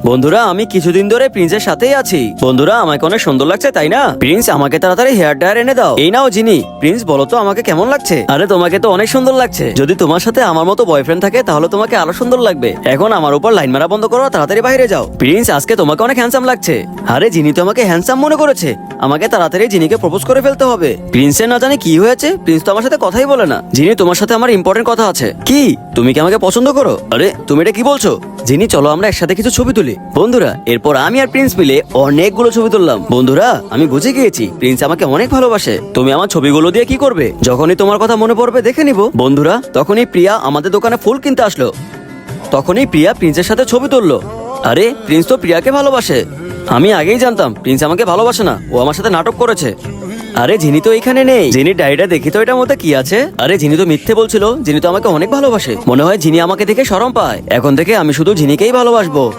বন্ধুরা আমি কিছুদিন ধরে প্রিন্সের সাথেই আছি। বন্ধুরা আমাকে অনেক সুন্দর লাগছে তাই না? প্রিন্স আমাকে তাড়াতাড়ি হেয়ার ড্রায়ার এনে দাও। এই নাও জিনি। প্রিন্স বলো তো আমাকে কেমন লাগছে? আরে তোমাকে তো অনেক সুন্দর লাগছে। যদি তোমার সাথে আমার মতো বয়ফ্রেন্ড থাকে তাহলে তোমাকে আরো সুন্দর লাগবে। এখন আমার উপর লাইন মারা বন্ধ করো, তাড়াতাড়ি বাইরে যাও। প্রিন্স আজকে তোমাকে অনেক হ্যান্ডসাম লাগছে। আরে জিনি তো আমাকে হ্যান্ডসাম মনে করেছে। আমাকে তাড়াতাড়ি জিনিকে প্রপোজ করে ফেলতে হবে। প্রিন্সের না জানি কি হয়েছে, প্রিন্স তো আমার সাথে কথাই বলে না। জিনি তোমার সাথে আমার ইম্পর্টেন্ট কথা আছে। কি তুমি কি আমাকে পছন্দ করো? আরে তুমি এটা কি বলছো? জিনি চলো আমরা একসাথে কিছু ছবি তুলি। বন্ধুরা এরপর আমি আর প্রিন্স মিলে অনেকগুলো ছবি তুললাম। বন্ধুরা আমি বুঝে গিয়েছি প্রিন্স আমাকে অনেক ভালোবাসে। তুমি আমার ছবিগুলো দিয়ে কি করবে? যখনই তোমার কথা মনে পড়বে দেখে নিব। বন্ধুরা তখনই প্রিয়া আমাদের দোকানে ফুল কিনতে আসলো। তখনই প্রিয়া প্রিন্সের সাথে ছবি তুললো। আরে প্রিন্স তো প্রিয়াকে ভালোবাসে। আমি আগেই জানতাম প্রিন্স আমাকে ভালোবাসে না, ও আমার সাথে নাটক করেছে। আরে জিনি তো এখানে নেই। জিনির ডায়েরিটা দেখি তো এটার মধ্যে কি আছে। আরে জিনি তো মিথ্যে বলছিল, জিনি তো আমাকে অনেক ভালোবাসে। মনে হয় জিনি আমাকে দেখে শরম পায়। এখন থেকে আমি শুধু জিনিকেই ভালোবাসবো।